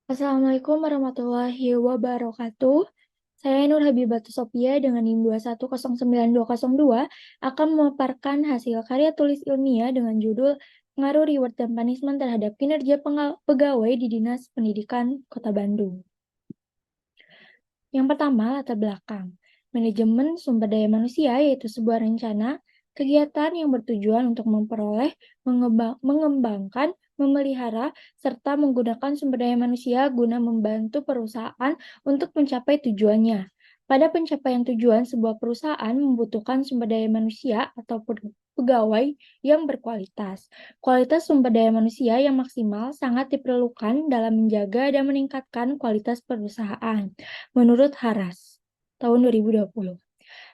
Assalamualaikum warahmatullahi wabarakatuh. Saya Nur Habibatus Sophia dengan NIM 2109202 akan memaparkan hasil karya tulis ilmiah dengan judul Pengaruh Reward dan Punishment terhadap Kinerja Pegawai di Dinas Pendidikan Kota Bandung. Yang pertama, latar belakang. Manajemen sumber daya manusia yaitu sebuah rencana kegiatan yang bertujuan untuk memperoleh, mengembangkan, memelihara, serta menggunakan sumber daya manusia guna membantu perusahaan untuk mencapai tujuannya. Pada pencapaian tujuan, sebuah perusahaan membutuhkan sumber daya manusia atau pegawai yang berkualitas. Kualitas sumber daya manusia yang maksimal sangat diperlukan dalam menjaga dan meningkatkan kualitas perusahaan, menurut Haras, tahun 2020.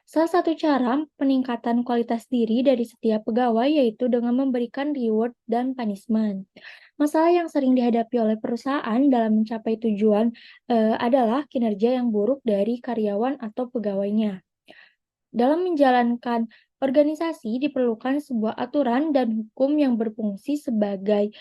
Salah satu cara peningkatan kualitas diri dari setiap pegawai yaitu dengan memberikan reward dan punishment. Masalah yang sering dihadapi oleh perusahaan dalam mencapai tujuan adalah kinerja yang buruk dari karyawan atau pegawainya. Dalam menjalankan organisasi diperlukan sebuah aturan dan hukum yang berfungsi sebagai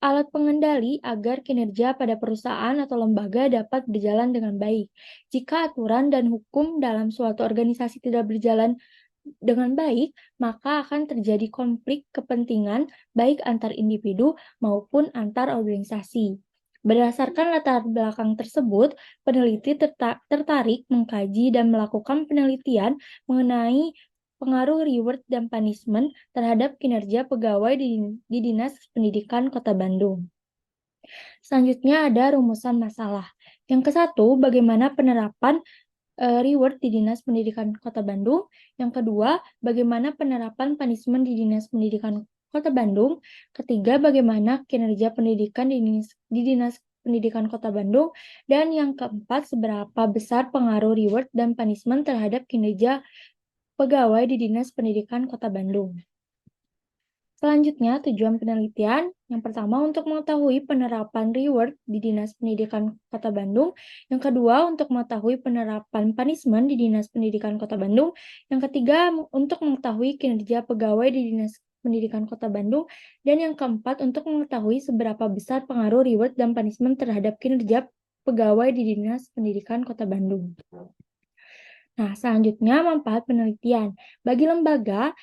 alat pengendali agar kinerja pada perusahaan atau lembaga dapat berjalan dengan baik. Jika aturan dan hukum dalam suatu organisasi tidak berjalan dengan baik, maka akan terjadi konflik kepentingan baik antar individu maupun antar organisasi. Berdasarkan latar belakang tersebut, peneliti tertarik mengkaji dan melakukan penelitian mengenai pengaruh reward dan punishment terhadap kinerja pegawai di Dinas Pendidikan Kota Bandung. Selanjutnya ada rumusan masalah. Yang ke-1, bagaimana penerapan reward di Dinas Pendidikan Kota Bandung. Yang kedua, bagaimana penerapan punishment di Dinas Pendidikan Kota Bandung. Ketiga, bagaimana kinerja pendidikan di Dinas Pendidikan Kota Bandung. Dan yang keempat, seberapa besar pengaruh reward dan punishment terhadap kinerja pegawai di Dinas Pendidikan Kota Bandung. Selanjutnya, tujuan penelitian. Yang pertama, untuk mengetahui penerapan reward di Dinas Pendidikan Kota Bandung. Yang kedua, untuk mengetahui penerapan punishment di Dinas Pendidikan Kota Bandung. Yang ketiga, untuk mengetahui kinerja pegawai di Dinas Pendidikan Kota Bandung. Dan yang keempat, untuk mengetahui seberapa besar pengaruh reward dan punishment terhadap kinerja pegawai di Dinas Pendidikan Kota Bandung. Nah, selanjutnya manfaat penelitian. Bagi lembaga,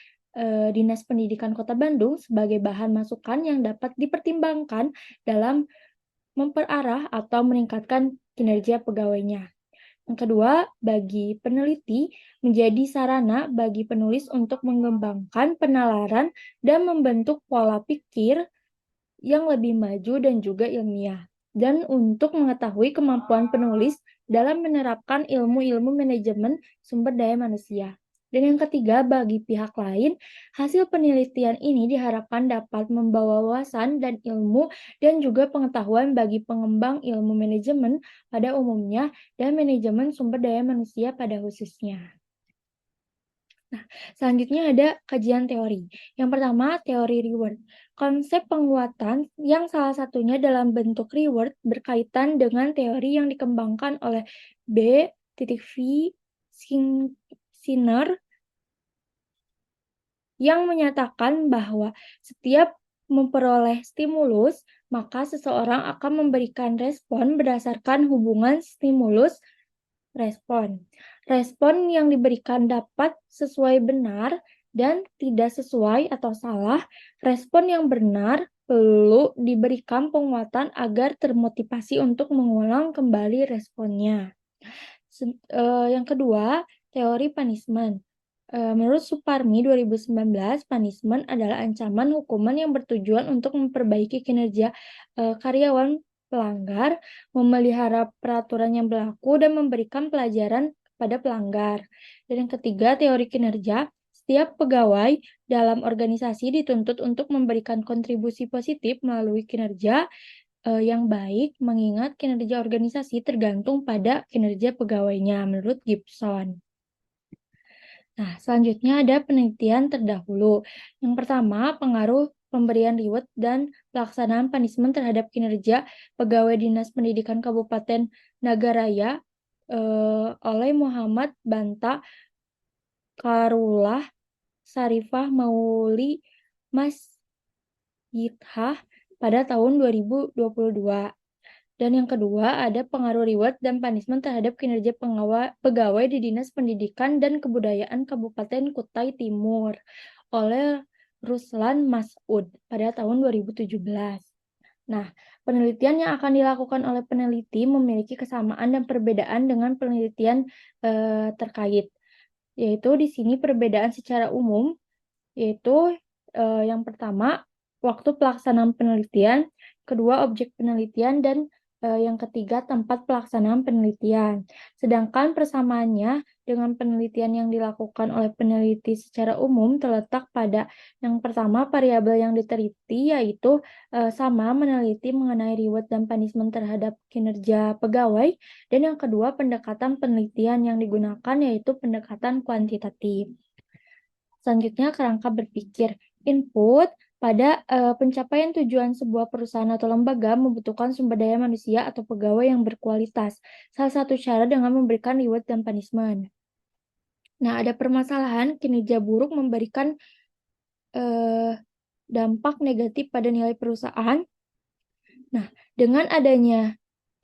Dinas Pendidikan Kota Bandung sebagai bahan masukan yang dapat dipertimbangkan dalam memperarah atau meningkatkan kinerja pegawainya. Yang kedua, bagi peneliti menjadi sarana bagi penulis untuk mengembangkan penalaran dan membentuk pola pikir yang lebih maju dan juga ilmiah, dan untuk mengetahui kemampuan penulis dalam menerapkan ilmu-ilmu manajemen sumber daya manusia. Dan yang ketiga, bagi pihak lain, hasil penelitian ini diharapkan dapat membawa wawasan dan ilmu dan juga pengetahuan bagi pengembang ilmu manajemen pada umumnya dan manajemen sumber daya manusia pada khususnya. Nah, selanjutnya ada kajian teori. Yang pertama, teori reward. Konsep penguatan yang salah satunya dalam bentuk reward berkaitan dengan teori yang dikembangkan oleh B.V. Sinner yang menyatakan bahwa setiap memperoleh stimulus, maka seseorang akan memberikan respon berdasarkan hubungan stimulus-respon. Respon yang diberikan dapat sesuai benar dan tidak sesuai atau salah. Respon yang benar perlu diberikan penguatan agar termotivasi untuk mengulang kembali responnya. Yang kedua, teori punishment. Menurut Suparmi 2019, punishment adalah ancaman hukuman yang bertujuan untuk memperbaiki kinerja karyawan pelanggar, memelihara peraturan yang berlaku, dan memberikan pelajaran kepada pelanggar. Dan yang ketiga, teori kinerja. Setiap pegawai dalam organisasi dituntut untuk memberikan kontribusi positif melalui kinerja yang baik, mengingat kinerja organisasi tergantung pada kinerja pegawainya, menurut Gibson. Nah, selanjutnya ada penelitian terdahulu. Yang pertama, pengaruh pemberian reward dan pelaksanaan punishment terhadap kinerja pegawai Dinas Pendidikan Kabupaten Nagaraya oleh Muhammad Banta, Karullah, Sarifah Mauli, Mas Yithah pada tahun 2022. Dan yang kedua, ada pengaruh reward dan punishment terhadap kinerja pegawai di Dinas Pendidikan dan Kebudayaan Kabupaten Kutai Timur oleh Ruslan Masud pada tahun 2017. Nah, penelitian yang akan dilakukan oleh peneliti memiliki kesamaan dan perbedaan dengan penelitian terkait, yaitu di sini perbedaan secara umum, yaitu yang pertama, waktu pelaksanaan penelitian, kedua, objek penelitian, dan yang ketiga, tempat pelaksanaan penelitian. Sedangkan persamaannya dengan penelitian yang dilakukan oleh peneliti secara umum terletak pada yang pertama, variabel yang diteliti, yaitu sama meneliti mengenai reward dan punishment terhadap kinerja pegawai, dan yang kedua, pendekatan penelitian yang digunakan yaitu pendekatan kuantitatif. Selanjutnya, kerangka berpikir. Input pada pencapaian tujuan sebuah perusahaan atau lembaga membutuhkan sumber daya manusia atau pegawai yang berkualitas. Salah satu cara dengan memberikan reward dan punishment. Nah, ada permasalahan kinerja buruk memberikan dampak negatif pada nilai perusahaan. Nah, dengan adanya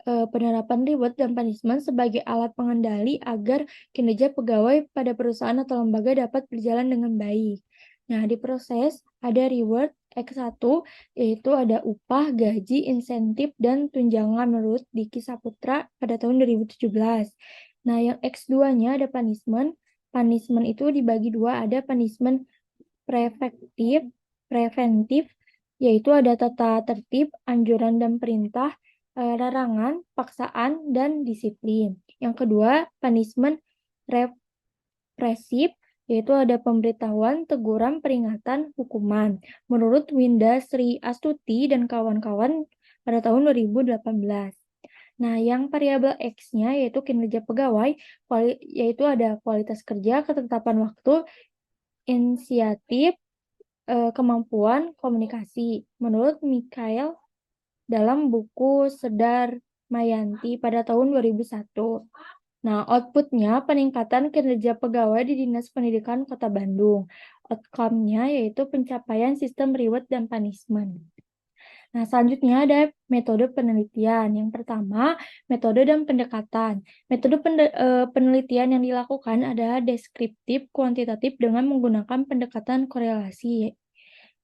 penerapan reward dan punishment sebagai alat pengendali agar kinerja pegawai pada perusahaan atau lembaga dapat berjalan dengan baik. Nah, di proses ada reward X1, yaitu ada upah, gaji, insentif, dan tunjangan menurut Diki Saputra pada tahun 2017. Nah, yang X2-nya ada punishment. Punishment itu dibagi dua, ada punishment preventif, yaitu ada tata tertib, anjuran dan perintah, larangan, paksaan, dan disiplin. Yang kedua, punishment represif, yaitu ada pemberitahuan, teguran, peringatan, hukuman. Menurut Winda Sri Astuti dan kawan-kawan pada tahun 2018. Nah, yang variabel X-nya yaitu kinerja pegawai, yaitu ada kualitas kerja, ketetapan waktu, inisiatif, kemampuan komunikasi. Menurut Mikhail dalam buku Sedar Mayanti pada tahun 2001. Nah, outputnya peningkatan kinerja pegawai di Dinas Pendidikan Kota Bandung. Outcome-nya yaitu pencapaian sistem reward dan punishment. Nah, selanjutnya ada metode penelitian. Yang pertama, metode dan pendekatan. Metode penelitian yang dilakukan adalah deskriptif, kuantitatif dengan menggunakan pendekatan korelasi.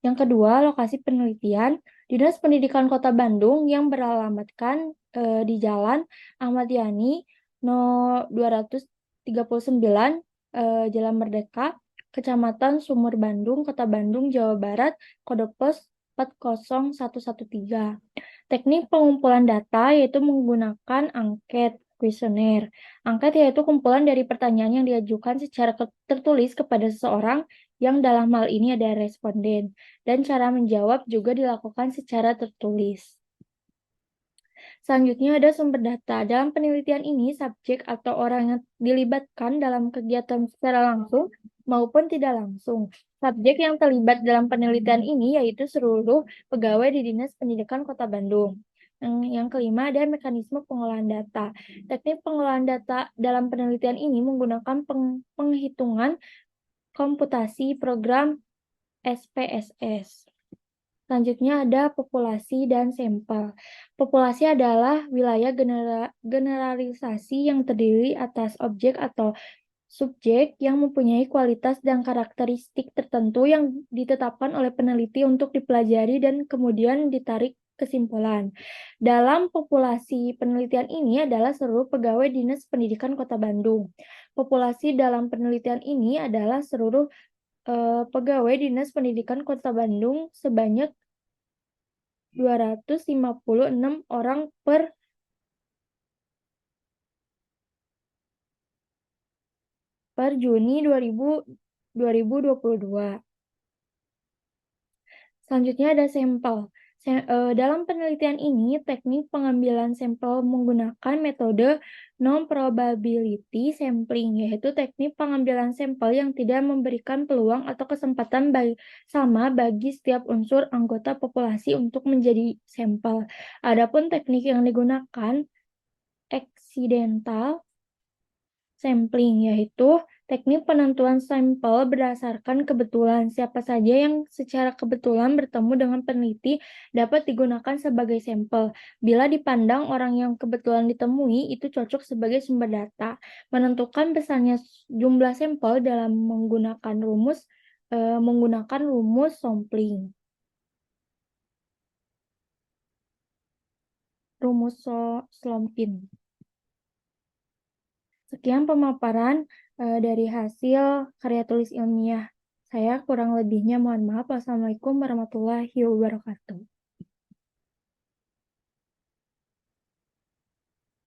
Yang kedua, lokasi penelitian. Dinas Pendidikan Kota Bandung yang beralamatkan di Jalan Ahmad Yani No 239 Jalan Merdeka, Kecamatan Sumur Bandung, Kota Bandung, Jawa Barat, kode pos 40113. Teknik pengumpulan data yaitu menggunakan angket, kuesioner. Angket yaitu kumpulan dari pertanyaan yang diajukan secara tertulis kepada seseorang yang dalam hal ini ada responden, dan cara menjawab juga dilakukan secara tertulis. Selanjutnya ada sumber data. Dalam penelitian ini, subjek atau orang yang dilibatkan dalam kegiatan secara langsung maupun tidak langsung. Subjek yang terlibat dalam penelitian ini yaitu seluruh pegawai di Dinas Pendidikan Kota Bandung. Yang kelima ada mekanisme pengolahan data. Teknik pengolahan data dalam penelitian ini menggunakan penghitungan komputasi program SPSS. Selanjutnya ada populasi dan sampel. Populasi adalah wilayah generalisasi yang terdiri atas objek atau subjek yang mempunyai kualitas dan karakteristik tertentu yang ditetapkan oleh peneliti untuk dipelajari dan kemudian ditarik kesimpulan. Dalam populasi penelitian ini adalah seluruh pegawai Dinas Pendidikan Kota Bandung. Populasi dalam penelitian ini adalah seluruh pegawai Dinas Pendidikan Kota Bandung sebanyak 256 orang per Juni 2022. Selanjutnya ada sampel. Dalam penelitian ini, teknik pengambilan sampel menggunakan metode non-probability sampling, yaitu teknik pengambilan sampel yang tidak memberikan peluang atau kesempatan sama bagi setiap unsur anggota populasi untuk menjadi sampel. Adapun teknik yang digunakan accidental sampling, yaitu teknik penentuan sampel berdasarkan kebetulan. Siapa saja yang secara kebetulan bertemu dengan peneliti dapat digunakan sebagai sampel. Bila dipandang orang yang kebetulan ditemui itu cocok sebagai sumber data. Menentukan besarnya jumlah sampel dalam menggunakan rumus sampling. Slompin. Sekian pemaparan dari hasil karya tulis ilmiah saya. Kurang lebihnya mohon maaf. Wassalamualaikum warahmatullahi wabarakatuh.